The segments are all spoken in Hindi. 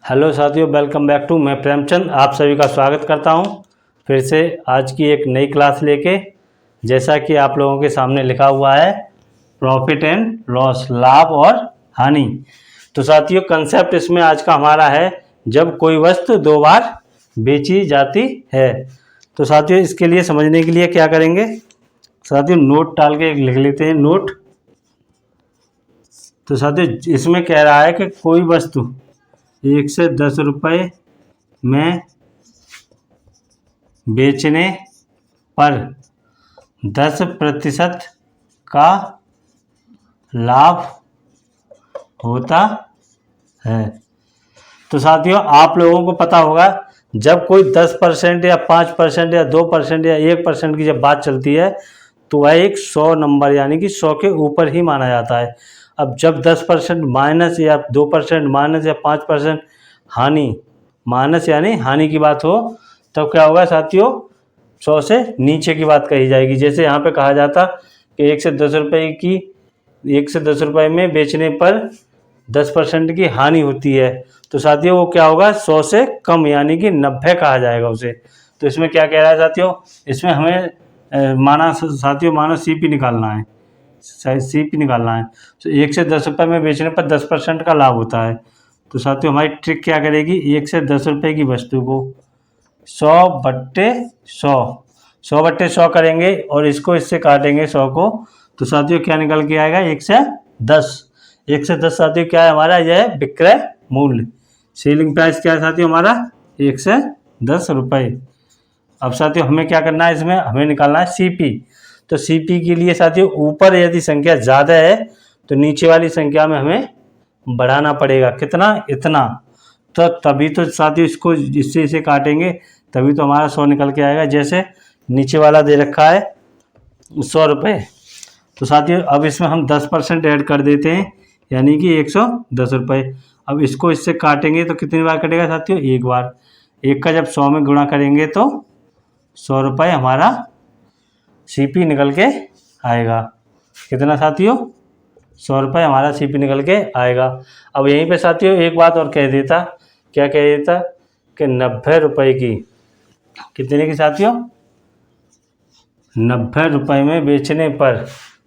हेलो साथियों, वेलकम बैक टू मैं प्रेमचंद। आप सभी का स्वागत करता हूं फिर से आज की एक नई क्लास लेके। जैसा कि आप लोगों के सामने लिखा हुआ है प्रॉफिट एंड लॉस, लाभ और हानि। तो साथियों, कंसेप्ट इसमें आज का हमारा है जब कोई वस्तु दो बार बेची जाती है। तो साथियों, इसके लिए समझने के लिए क्या करेंगे, साथियों नोट डाल के लिख लेते हैं नोट। तो साथियों, इसमें कह रहा है कि कोई वस्तु 1 से 10 रुपये में बेचने पर 10% का लाभ होता है। तो साथियों, आप लोगों को पता होगा जब कोई 10% या 5% या 2% या 1% की जब बात चलती है तो वह एक 100 नंबर यानी कि 100 के ऊपर ही माना जाता है। अब जब 10% माइनस या 2% माइनस या 5% हानि, माइनस यानी हानि की बात हो, तब क्या होगा साथियों, 100 से नीचे की बात कही जाएगी। जैसे यहाँ पे कहा जाता कि 1 से 10 रुपये की 1 से 10 रुपये में बेचने पर 10% की हानि होती है। तो साथियों वो क्या होगा, 100 से कम यानी कि 90 कहा जाएगा उसे। तो इसमें क्या कह रहा है साथियों, इसमें हमें माना सीपी निकालना है, सीपी निकालना है। तो 1 से 10 रुपये में बेचने पर 10% का लाभ होता है। तो साथियों हमारी ट्रिक क्या करेगी, 1 से 10 रुपये की वस्तु को 100/100 करेंगे और इसको इससे काटेंगे 100 को। तो साथियों क्या निकल के आएगा, 1 से 10 साथियों क्या है हमारा, यह है विक्रय मूल्य। सेलिंग प्राइस क्या है साथियों हमारा, 1 से 10 रुपये। अब साथियों हमें क्या करना है, इसमें हमें निकालना है सीपी। तो सीपी के लिए साथियों ऊपर यदि संख्या ज़्यादा है तो नीचे वाली संख्या में हमें बढ़ाना पड़ेगा। कितना, इतना। तो तभी तो साथियों इसको इससे इसे काटेंगे तभी तो हमारा 100 निकल के आएगा। जैसे नीचे वाला दे रखा है 100 रुपये, तो साथियों अब इसमें हम 10% ऐड कर देते हैं यानी कि 110 रुपये। अब इसको इससे काटेंगे तो कितनी बार कटेगा साथियों, एक बार। एक का जब 100 में गुणा करेंगे तो 100 रुपये हमारा सीपी निकल के आएगा। कितना साथियों, 100 रुपये हमारा सीपी निकल के आएगा। अब यहीं पे साथियों एक बात और कह देता, क्या कह देता कि 90 रुपये की, कितने की साथियों, 90 रुपये में बेचने पर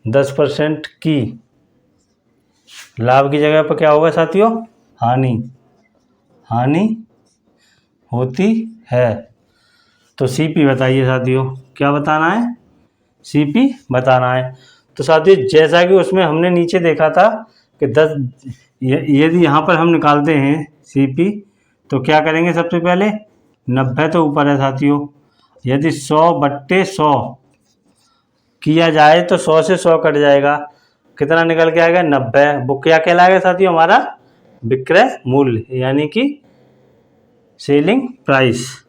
10% की लाभ की जगह पर क्या होगा साथियों, हानि होती है। तो सीपी बताइए साथियों, क्या बताना है, सीपी बताना है। तो साथियों जैसा कि उसमें हमने नीचे देखा था कि 10, यदि यहाँ पर हम निकालते हैं सीपी तो क्या करेंगे, सबसे पहले 90 तो ऊपर है साथियों, यदि 100/100 किया जाए तो 100 से 100 कट जाएगा, कितना निकल के आएगा, 90। वो क्या कहलाएगा साथियों, हमारा विक्रय मूल्य यानी कि सेलिंग प्राइस।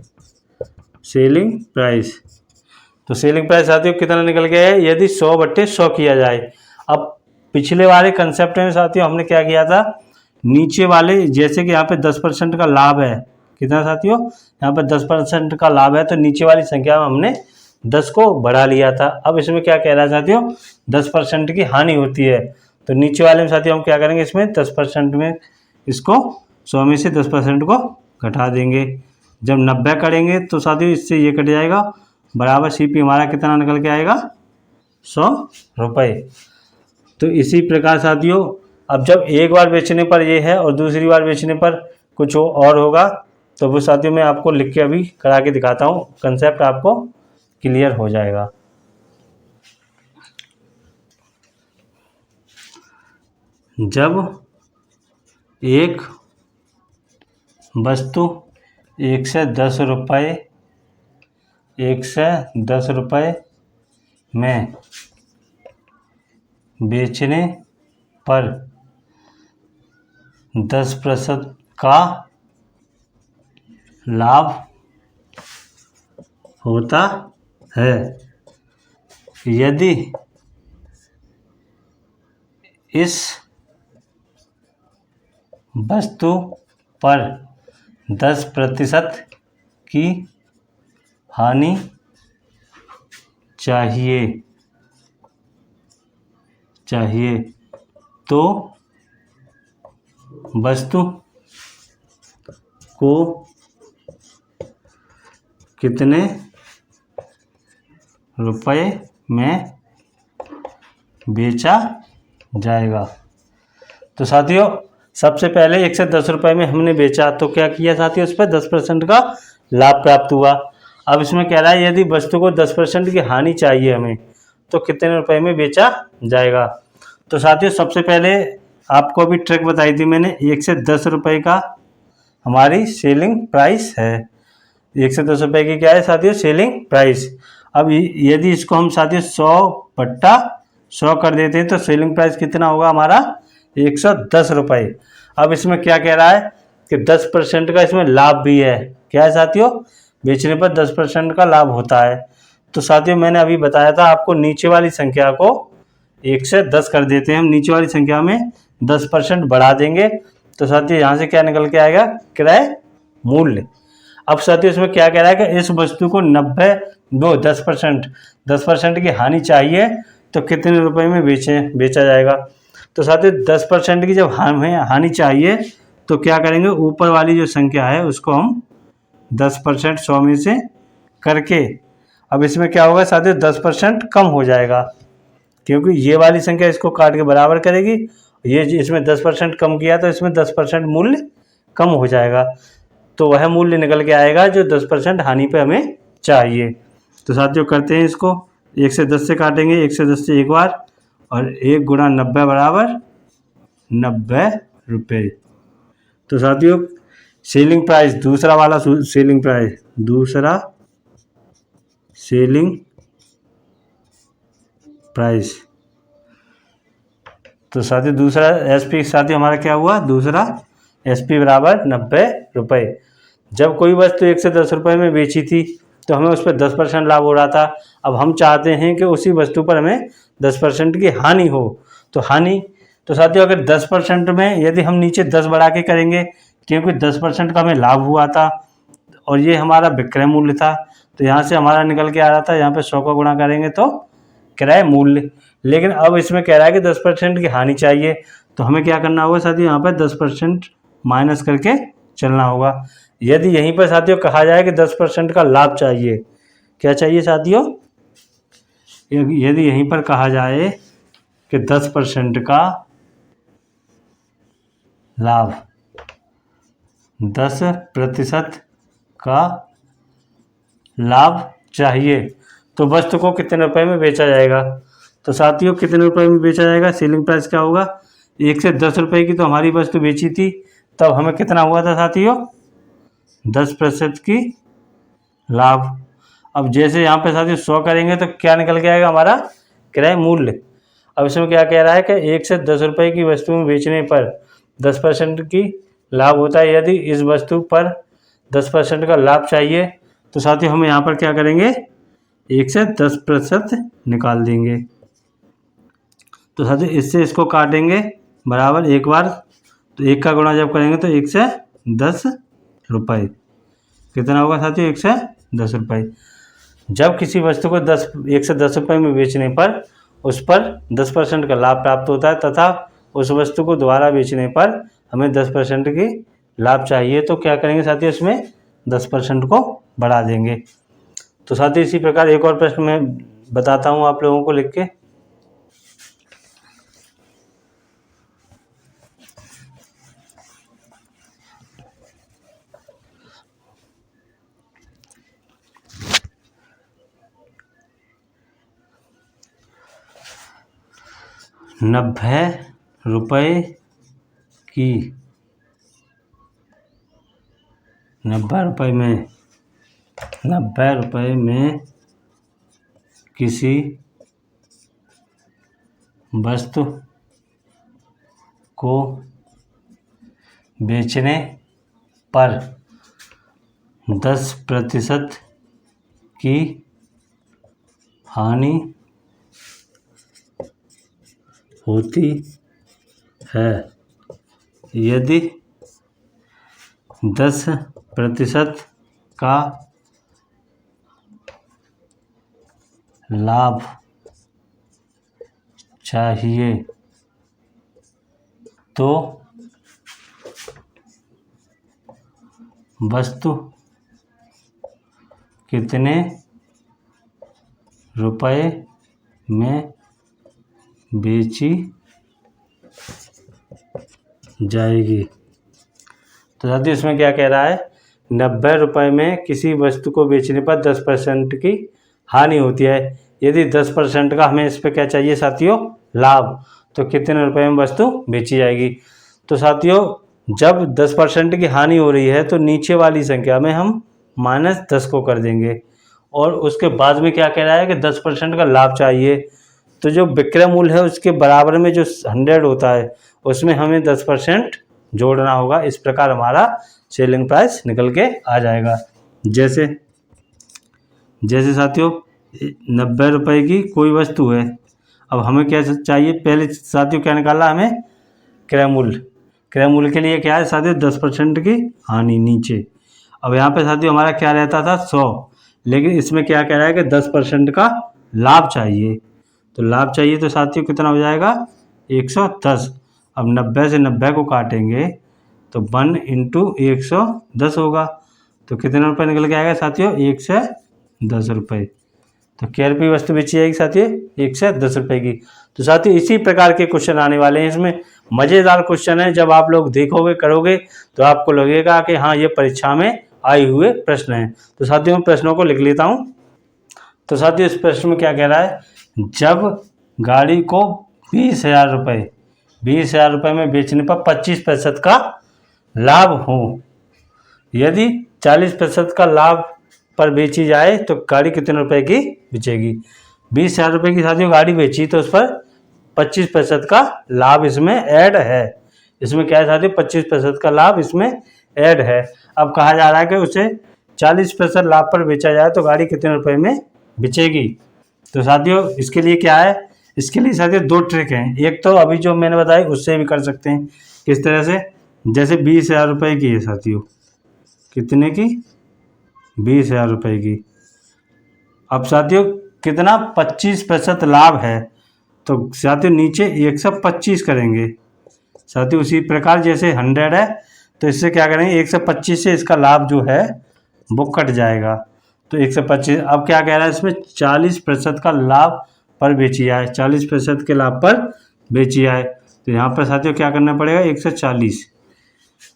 तो सेलिंग प्राइस साथियों कितना निकल गया है, यदि 100/100 किया जाए। अब पिछले वाले कंसेप्ट में साथियों हमने क्या किया था, नीचे वाले जैसे कि यहाँ पे 10% का लाभ है, कितना साथियों, यहाँ पे 10% का लाभ है तो नीचे वाली संख्या में हमने 10 को बढ़ा लिया था। अब इसमें क्या कह रहा है साथियों, 10% की हानि होती है। तो नीचे वाले में साथियों हम क्या करेंगे, इसमें 10% में इसको 100 में से 10% को घटा देंगे। जब 90 करेंगे तो साथियों इससे ये कट जाएगा, बराबर सीपी हमारा कितना निकल के आएगा, 100 रुपये। तो इसी प्रकार साथियों अब जब एक बार बेचने पर ये है और दूसरी बार बेचने पर कुछ और होगा तो वो साथियों मैं आपको लिख के अभी करा के दिखाता हूँ, कंसेप्ट आपको क्लियर हो जाएगा। जब एक वस्तु 1 से 10 रुपये में बेचने पर 10% का लाभ होता है, यदि इस वस्तु पर 10% की हानि चाहिए तो वस्तु को कितने रुपए में बेचा जाएगा। तो साथियों सबसे पहले 1 से 10 रुपए में हमने बेचा, तो क्या किया साथियों, उस पर 10% का लाभ प्राप्त हुआ। अब इसमें कह रहा है यदि वस्तु को 10% की हानि चाहिए हमें, तो कितने रुपए में बेचा जाएगा। तो साथियों सबसे पहले आपको अभी ट्रिक बताई थी मैंने, 1 से 10 रुपए का हमारी सेलिंग प्राइस है। 1 से 10 रुपए की क्या है साथियों, सेलिंग प्राइस। अब यदि इसको हम साथियों 100/100 कर देते हैं तो सेलिंग प्राइस कितना होगा हमारा, 110 रुपये। अब इसमें क्या कह रहा है कि 10% का इसमें लाभ भी है। क्या है साथियों, बेचने पर 10% का लाभ होता है। तो साथियों मैंने अभी बताया था आपको, नीचे वाली संख्या को 1 से 10 कर देते हैं हम, नीचे वाली संख्या में 10% बढ़ा देंगे। तो साथियों यहाँ से क्या निकल के आएगा, क्रय मूल्य। अब साथियों इसमें क्या कह रहा है कि इस वस्तु को 10% की हानि चाहिए, तो कितने रुपए में बेचा जाएगा। तो साथियों 10% की जब हमें हानि चाहिए तो क्या करेंगे, ऊपर वाली जो संख्या है उसको हम 10% 100 में से करके, अब इसमें क्या होगा साथियों 10% कम हो जाएगा, क्योंकि ये वाली संख्या इसको काट के बराबर करेगी, ये इसमें 10% कम किया तो इसमें 10% मूल्य कम हो जाएगा। तो वह मूल्य निकल के आएगा जो 10% हानि पे हमें चाहिए। तो साथियों करते हैं इसको, 1 से 10 से काटेंगे, 1 से 10 से एक बार, और 1 गुणा 90 बराबर 90 रुपये। तो साथियों सेलिंग प्राइस, दूसरा वाला सेलिंग प्राइस, दूसरा सेलिंग प्राइस, तो साथियों दूसरा एसपी साथियों हमारा क्या हुआ, दूसरा एसपी बराबर 90 रुपये। जब कोई वस्तु 1 से 10 रुपये में बेची थी तो हमें उस पर 10% लाभ हो रहा था। अब हम चाहते हैं कि उसी वस्तु पर हमें 10% की हानि हो। तो हानि, तो साथियों अगर 10% में यदि हम नीचे 10 बढ़ा के करेंगे, क्योंकि 10% का हमें लाभ हुआ था और ये हमारा विक्रय मूल्य था, तो यहाँ से हमारा निकल के आ रहा था, यहाँ पे 100 का गुणा करेंगे तो क्रय मूल्य। लेकिन अब इसमें कह रहा है कि 10% की हानि चाहिए, तो हमें क्या करना होगा साथियों, यहाँ पर 10% माइनस करके चलना होगा। यदि यहीं पर साथियों कहा जाए कि 10% का लाभ चाहिए, क्या चाहिए साथियों, यदि यहीं पर कहा जाए कि 10% का लाभ, 10% का लाभ चाहिए, तो वस्तु को कितने रुपए में बेचा जाएगा। तो साथियों कितने रुपए में बेचा जाएगा, सेलिंग प्राइस क्या होगा, 1 से 10 रुपए की तो हमारी वस्तु बेची थी, तब हमें कितना हुआ था साथियों, 10% की लाभ। अब जैसे यहाँ पे साथियों 100 करेंगे तो क्या निकल के आएगा हमारा, क्रय मूल्य। अब इसमें क्या कह रहा है कि 1 से 10 रुपए की वस्तु में बेचने पर 10% की लाभ होता है। यदि इस वस्तु पर 10% का लाभ चाहिए तो साथियों हम यहाँ पर क्या करेंगे, 1 से 10% निकाल देंगे। तो साथियों इससे इसको काटेंगे बराबर एक बार, तो 1 का गुणा जब करेंगे तो 1 से 10 रुपये, कितना होगा साथियों, 1 से 10 रुपये। जब किसी वस्तु को 1 से 10 रुपये में बेचने पर उस पर 10% का लाभ प्राप्त होता है, तथा उस वस्तु को दोबारा बेचने पर हमें 10% की लाभ चाहिए, तो क्या करेंगे साथियों, इसमें 10% को बढ़ा देंगे। तो साथियों इसी प्रकार एक और प्रश्न मैं बताता हूँ आप लोगों को लिख के। की 90 रुपये में किसी वस्तु को बेचने पर 10% की हानि होती है। यदि 10% का लाभ चाहिए तो वस्तु कितने रुपए में बेची जाएगी। तो साथियों इसमें क्या कह रहा है, 90 रुपये में किसी वस्तु को बेचने पर 10% की हानि होती है। यदि 10% का हमें इस पर क्या चाहिए साथियों, लाभ, तो कितने रुपए में वस्तु बेची जाएगी। तो साथियों जब 10% की हानि हो रही है तो नीचे वाली संख्या में हम -10 को कर देंगे और उसके बाद में क्या कह रहा है कि 10% का लाभ चाहिए। तो जो विक्रय मूल्य है उसके बराबर में जो 100 होता है उसमें हमें 10% जोड़ना होगा। इस प्रकार हमारा सेलिंग प्राइस निकल के आ जाएगा। जैसे साथियों 90 रुपये की कोई वस्तु है, अब हमें क्या चाहिए, पहले साथियों क्या निकाला हमें, क्रय मूल्य। क्रय मूल्य के लिए क्या है साथियों, 10% की हानि नीचे। अब यहाँ पे साथियों हमारा क्या रहता था 100, लेकिन इसमें क्या कह रहा है कि 10% का लाभ चाहिए। तो लाभ चाहिए तो साथियों कितना हो जाएगा 110। अब 90 से 90 को काटेंगे तो 1 × 110 होगा। तो कितने रुपये निकल के आएगा साथियों, 1 से 10 रुपये। तो क्या रुपये वस्तु बेची जाएगी साथियों, 1 से 10 रुपये की। तो साथियों इसी प्रकार के क्वेश्चन आने वाले हैं। इसमें मज़ेदार क्वेश्चन है, जब आप लोग देखोगे करोगे तो आपको लगेगा कि हाँ ये परीक्षा में आए हुए प्रश्न हैं। तो साथियों मैं प्रश्नों को लिख लेता हूँ। तो साथियों इस प्रश्न में क्या कह रहा है, जब गाड़ी को 20,000 रुपये में बेचने पर 25% का लाभ हो, यदि 40% का लाभ पर बेची जाए तो गाड़ी कितने रुपए की बेचेगी। 20,000 रुपये की साथियों गाड़ी बेची तो उस पर 25% का लाभ इसमें ऐड है। इसमें क्या है साथियों, 25% का लाभ इसमें ऐड है। अब कहा जा रहा है कि उसे 40% लाभ पर बेचा जाए तो गाड़ी कितने रुपए में बेचेगी। तो साथियों इसके लिए क्या है, इसके लिए साथियों 2 ट्रिक हैं। एक तो अभी जो मैंने बताई उससे भी कर सकते हैं। किस तरह से, जैसे 20,000 रुपये की है साथियों, कितने की, 20,000 रुपये की। अब साथियों कितना, 25% लाभ है, तो साथियों नीचे 125 करेंगे। साथियों उसी प्रकार जैसे 100 है तो इससे क्या करेंगे, 125 से इसका लाभ जो है वो कट जाएगा। तो 125, अब क्या कह रहा है इसमें 40% का लाभ पर बेची जाए, 40% के लाभ पर बेची जाए। तो यहाँ पर साथियों क्या करना पड़ेगा, 140।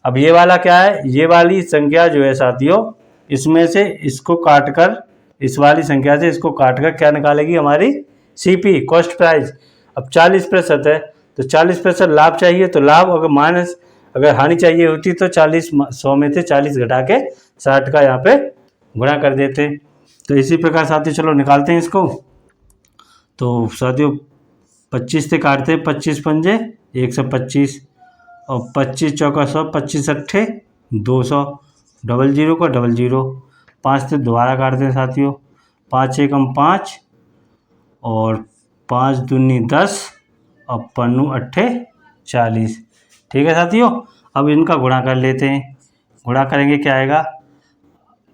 अब ये वाला क्या है, ये वाली संख्या जो है साथियों, इसमें से इसको काट कर, इस वाली संख्या से इसको काट कर क्या निकालेगी हमारी सीपी, कॉस्ट प्राइस। अब 40% है तो 40% लाभ चाहिए, तो लाभ अगर हानि चाहिए होती तो 100 में से 40 घटा के 60 का यहाँ पे गुणा कर देते। तो इसी प्रकार साथियों चलो निकालते हैं इसको। तो साथियों 25 से काटते हैं, 25 पंजे 125 और 25 चौका 100, 25 अट्ठे 200, 00 का 00, 5 से दोबारा काटते हैं साथियों, 5 एकम 5 और 5 दूनी 10 और 5 अट्ठे 40। ठीक है साथियों, अब इनका गुणा कर लेते हैं। गुणा करेंगे क्या आएगा,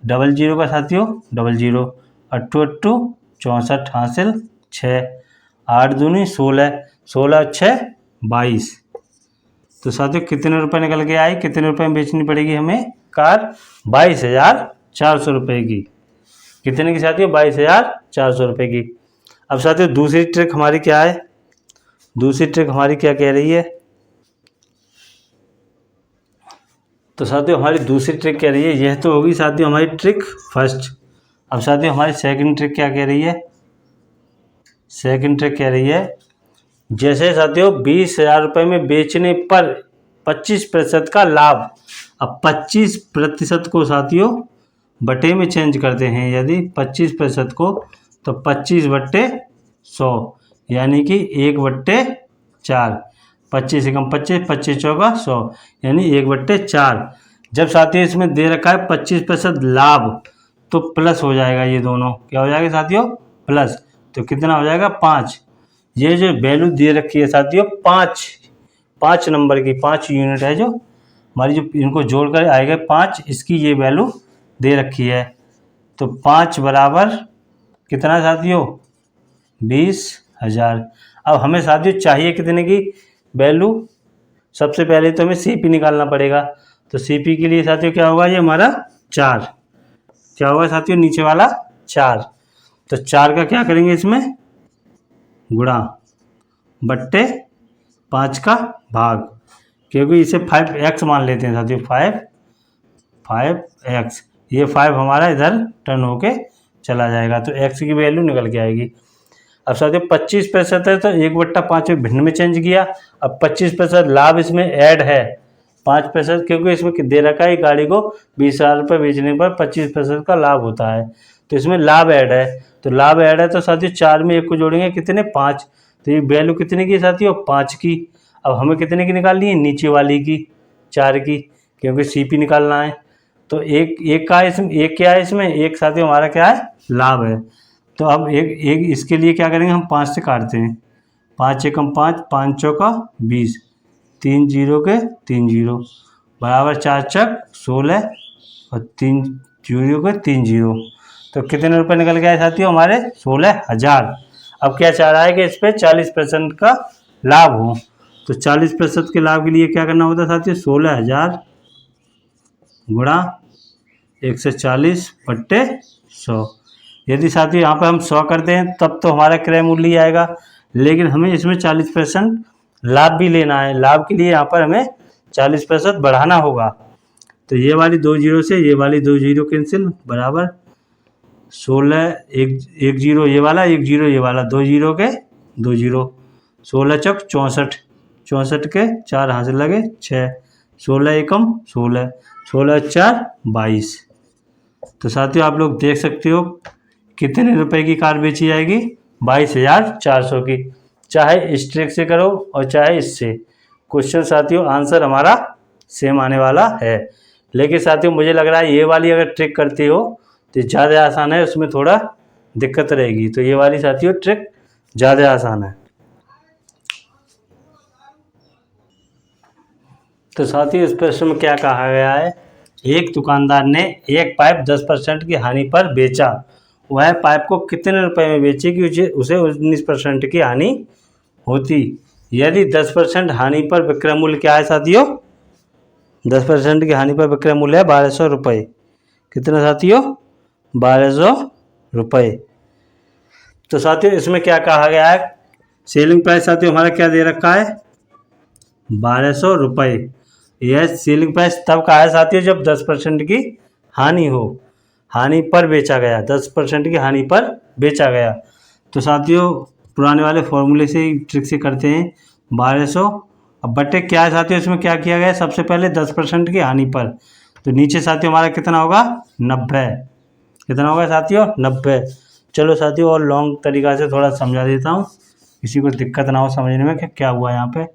00 का साथियों 00, 8 8 64 हासिल 6, 8 दूनी 16, 16 6 22। तो साथियों कितने रुपए निकल के आए, कितने रुपए में बेचनी पड़ेगी हमें कार, 22,400 रुपये की। कितने की साथियों, 22,400 रुपये की। अब साथियों दूसरी ट्रिक हमारी क्या है, दूसरी ट्रिक हमारी क्या कह रही है, तो साथियों हमारी दूसरी ट्रिक कह रही है, यह तो होगी साथियों हमारी ट्रिक फर्स्ट। अब साथियों हमारी सेकंड ट्रिक क्या कह रही है, सेकंड ट्रिक कह रही है, जैसे साथियों 20,000 रुपये में बेचने पर 25% का लाभ। अब 25% को साथियों बटे में चेंज करते हैं, यदि 25% को तो 25/100 यानी कि 1/4, 25 एकम 25, 25 चौका 100 यानी 1/4। जब साथियों इसमें दे रखा है 25% लाभ तो प्लस हो जाएगा, ये दोनों क्या हो जाएगा साथियों, प्लस। तो कितना हो जाएगा 5। ये जो वैल्यू दे रखी है साथियों 5 नंबर की, 5 यूनिट है जो हमारी, जो इनको जोड़कर आएगा 5, इसकी ये वैल्यू दे रखी है। तो 5 बराबर कितना साथियों, 20,000। अब हमें साथियों चाहिए कितने की वैल्यू, सबसे पहले तो हमें सीपी निकालना पड़ेगा। तो CP के लिए साथियों क्या होगा, ये हमारा 4, क्या होगा साथियों, नीचे वाला 4। तो 4 का क्या करेंगे इसमें, गुणा बट्टे 5 का भाग, क्योंकि इसे 5x मान लेते हैं साथियों, 5x, ये 5 हमारा इधर टर्न होके चला जाएगा, तो x की वैल्यू निकल के आएगी। अब साथियों 25% है तो 1/5 में भिन्न में चेंज किया। अब 25% लाभ इसमें ऐड है, 5%, क्योंकि इसमें दे रखा है गाड़ी को 20,000 रुपये बेचने पर 25% का लाभ होता है, तो इसमें लाभ ऐड है। तो लाभ ऐड है तो साथियों 4 में 1 को जोड़ेंगे, कितने, 5। तो ये वैल्यू कितने की साथियों, 5 की। अब हमें कितने की निकालनी है, नीचे वाली की, 4 की, क्योंकि CP निकालना है। तो एक का इसमें, एक क्या है इसमें, एक साथियों हमारा क्या है, लाभ है। तो अब एक इसके लिए क्या करेंगे, हम 5 से काटते हैं, 5 एकम 5, 5 चौका 20, 3 जीरो के 3 जीरो, बराबर 4 चक 16 और 3 जीरो के 3 जीरो। तो कितने रुपए निकल गए साथियों हमारे, 16,000। अब क्या चाह रहा है कि इस पर 40% का लाभ हो, तो 40% के लाभ के लिए क्या करना होता है साथियों, 16,000 गुणा 140/100। यदि साथियों यहाँ पर हम 100 करते हैं तब तो हमारा क्रय मूल्य ही आएगा, लेकिन हमें इसमें 40% लाभ भी लेना है। लाभ के लिए यहाँ पर हमें 40% बढ़ाना होगा। तो ये वाली 2 जीरो से ये वाली 2 जीरो कैंसिल, बराबर 16, एक जीरो ये वाला, 1 जीरो ये वाला, 2 जीरो के 2 जीरो, 16 चौक 64, 64 के 4 हाथ से लगे 6, 16 एकम 16, 16 4 22। तो साथियों आप लोग देख सकते हो कितने रुपए की कार बेची जाएगी, 22,400 की। चाहे इस ट्रिक से करो और चाहे इससे, क्वेश्चन साथियों आंसर हमारा सेम आने वाला है। लेकिन साथियों मुझे लग रहा है ये वाली अगर ट्रिक करते हो तो ज़्यादा आसान है, उसमें थोड़ा दिक्कत रहेगी। तो ये वाली साथियों ट्रिक ज़्यादा आसान है। तो साथियों इस प्रश्न में क्या कहा गया है, एक दुकानदार ने एक पाइप 10% की हानि पर बेचा। वह पाइप को कितने रुपए में बेचे कि उसे 19% की हानि होती। यदि 10% हानि पर विक्रय मूल्य क्या है साथियों, 10% की हानि पर विक्रय मूल्य है 1200 रुपये। कितना साथियों, 1200 रुपये। तो साथियों इसमें क्या कहा गया है, सेलिंग प्राइस साथियों हमारा क्या दे रखा है, 1200 रुपये। यह सेलिंग प्राइस तब का है साथियों जब 10% की हानि हो, हानि पर बेचा गया, 10% की हानि पर बेचा गया। तो साथियों पुराने वाले फॉर्मूले से ट्रिक से करते हैं, 1200 अब बटे क्या है साथियों, इसमें क्या किया गया है, सबसे पहले 10% की हानि पर, तो नीचे साथियों हमारा कितना होगा, 90। कितना होगा साथियों, 90। चलो साथियों और लॉन्ग तरीका से थोड़ा समझा देता हूँ, किसी को दिक्कत ना हो समझने में कि क्या हुआ यहाँ पे।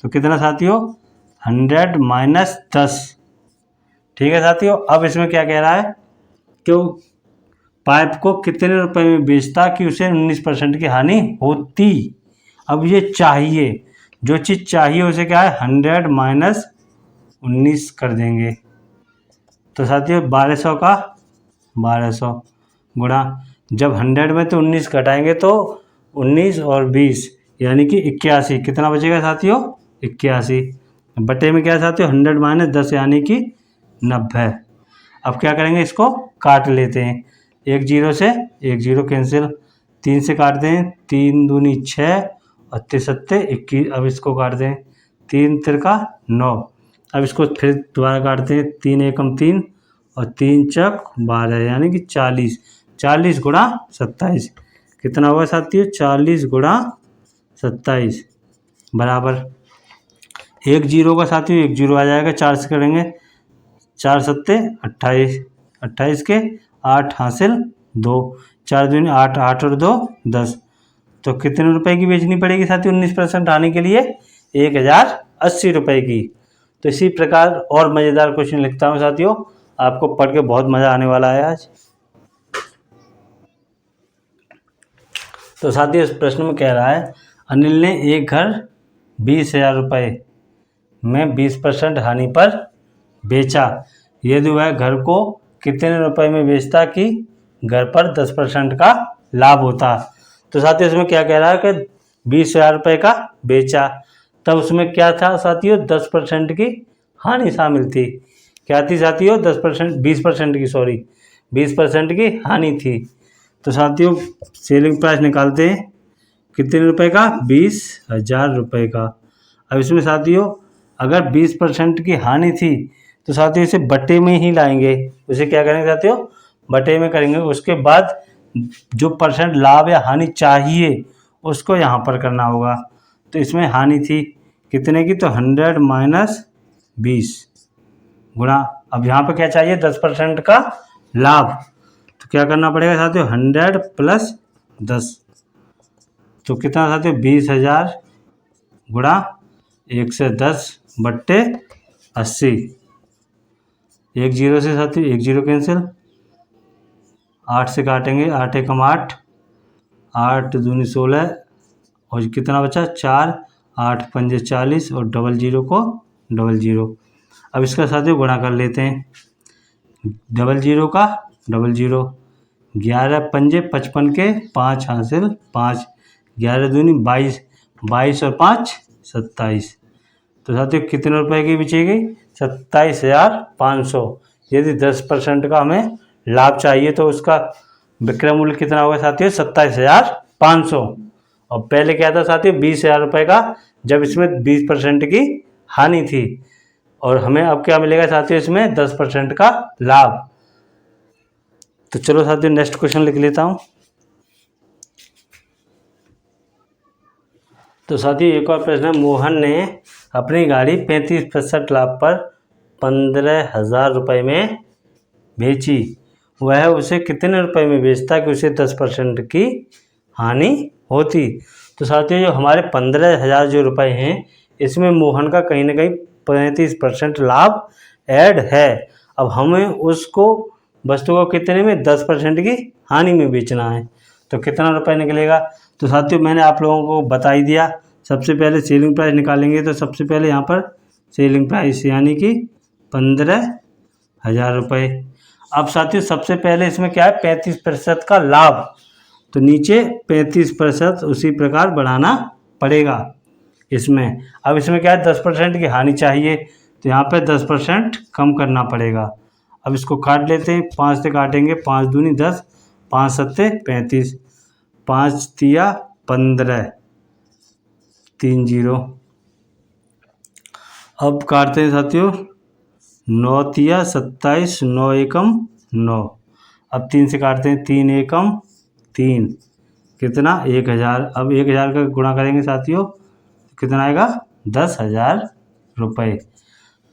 तो कितना साथियों, 100 माइनस 10, ठीक है साथियों। अब इसमें क्या कह रहा है कि पाइप को कितने रुपए में बेचता कि उसे 19% की हानि होती। अब ये चाहिए, जो चीज़ चाहिए उसे क्या है, 100 माइनस 19 कर देंगे। तो साथियों 1200 का 1200 गुणा, जब 100 में तो 19 घटाएंगे तो 19 और 20 यानी कि 81। कितना बचेगा साथियों, 81 बटे में क्या साथियों, 100 माइनस 10 यानी कि 90। अब क्या करेंगे, इसको काट लेते हैं, 1 जीरो से 1 जीरो कैंसिल, 3 से काट दें, 3 दूनी 6 और 3 21। अब इसको काट दें, 3 तिरका 9। अब इसको फिर दोबारा काटते हैं, 3 एकम 3 और 3 चक 12 यानी कि 40। 40 गुणा 27 कितना हुआ साथियों, 40 गुणा 27 बराबर 1 जीरो का साथियों 1 जीरो आ जाएगा, 4 से करेंगे, 4 सत्ते 28, 28 के 8 हासिल 2, 4 दूनी 8, 8 और 2 10। तो कितने रुपए की बेचनी पड़ेगी साथियों 19% आने के लिए, 1080 रुपये की। तो इसी प्रकार और मज़ेदार क्वेश्चन लिखता हूँ साथियों, आपको पढ़ के बहुत मज़ा आने वाला है आज। तो साथियों इस प्रश्न में कह रहा है, अनिल ने एक घर 20,000 रुपये में 20% हानि पर बेचा। यदि वह घर को कितने रुपए में बेचता कि घर पर 10% का लाभ होता। तो साथियों इसमें क्या कह रहा है कि 20,000 रुपये का बेचा, तब उसमें क्या था साथियों, 10% की हानि शामिल थी। क्या थी साथियों, 10%, 20% की, सॉरी 20% की हानि थी। तो साथियों सेलिंग प्राइस निकालते हैं कितने रुपए का, 20,000 रुपये का। अब इसमें साथियों अगर 20% की हानि थी तो साथियों इसे बटे में ही लाएंगे, उसे क्या करेंगे साथियों, बटे में करेंगे। उसके बाद जो परसेंट लाभ या हानि चाहिए उसको यहाँ पर करना होगा। तो इसमें हानि थी कितने की, तो 100 माइनस 20 गुणा, अब यहाँ पर क्या चाहिए, 10% का लाभ। तो क्या करना पड़ेगा साथियों, 100 प्लस 10, तो कितना साथियों, 20,000 गुणा 110 बट्टे 80। एक जीरो से साथियों एक जीरो कैंसिल, 8 से काटेंगे, 8 एकम 8, 8 दूनी 16 और कितना बचा 4, 8 पंजे 40 और डबल जीरो को डबल जीरो। अब इसका साथियों गुणा कर लेते हैं, डबल जीरो का डबल जीरो, 11 पंजे 55 के 5 हासिल 5, 11 दूनी 22, 22 और 5 27। तो साथियों कितने रुपए की बिचेगी, 27,500। यदि 10% का हमें लाभ चाहिए तो उसका विक्रय मूल्य कितना होगा साथियों, 27,500। और पहले क्या था साथियों, 20,000 रुपये का, जब इसमें 20% की हानि थी। और हमें अब क्या मिलेगा साथियों, इसमें 10% का लाभ। तो चलो साथियों नेक्स्ट क्वेश्चन लिख लेता हूँ। तो साथियों एक और प्रश्न है, मोहन ने अपनी गाड़ी 35% लाभ पर 15,000 रुपये में बेची, वह उसे कितने रुपए में बेचता कि उसे 10% की हानि होती। तो साथियों जो हमारे 15,000 जो रुपए हैं इसमें मोहन का कहीं ना कहीं 35% लाभ ऐड है। अब हमें उसको वस्तु को कितने में, 10% की हानि में बेचना है। तो कितना रुपए निकलेगा, तो साथियों मैंने आप लोगों को बता ही दिया। सबसे पहले सेलिंग प्राइस निकालेंगे, तो सबसे पहले यहाँ पर सेलिंग प्राइस यानी कि 15,000 रुपये। अब साथियों सबसे पहले इसमें क्या है, 35% का लाभ, तो नीचे 35% उसी प्रकार बढ़ाना पड़ेगा इसमें। अब इसमें क्या है, 10% की हानि चाहिए, तो यहाँ पे 10% कम करना पड़ेगा। अब इसको काट लेते हैं, 5 से काटेंगे, 5 दूनी 10, 5 सत्ते 35, 5 तिया 15, 3 जीरो। अब काटते हैं साथियों, 9 तिया 27, 9 एकम 9। अब 3 से काटते हैं, 3 एकम 3, कितना 1,000। अब 1,000 का गुणा करेंगे साथियों, कितना आएगा 10,000 रुपये।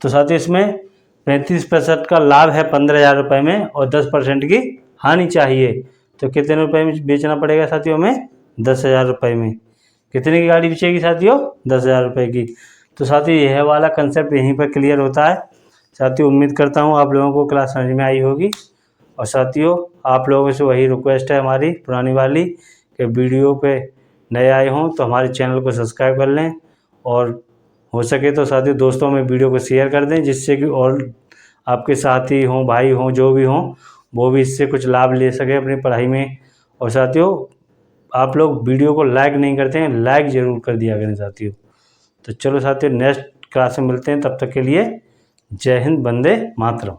तो साथियों इसमें 35% का लाभ है 15,000 रुपये में और 10% की हानि चाहिए, तो कितने रुपए में बेचना पड़ेगा साथियों हमें, 10,000 रुपये में। कितने की गाड़ी बेचेगी साथियों, 10,000 रुपये की। तो साथियों यह वाला कंसेप्ट यहीं पर क्लियर होता है। साथियों उम्मीद करता हूँ आप लोगों को क्लास समझ में आई होगी। और साथियों आप लोगों से वही रिक्वेस्ट है हमारी पुरानी वाली, कि वीडियो पे नए आए हों तो हमारे चैनल को सब्सक्राइब कर लें, और हो सके तो साथियों दोस्तों में वीडियो को शेयर कर दें, जिससे कि और आपके साथी हों, भाई हों, जो भी हों, वो भी इससे कुछ लाभ ले सके अपनी पढ़ाई में। और साथियों आप लोग वीडियो को लाइक नहीं करते हैं, लाइक ज़रूर कर दिया करें साथियों। तो चलो साथियों नेक्स्ट क्लास में मिलते हैं, तब तक के लिए जय हिंद, वंदे मातरम।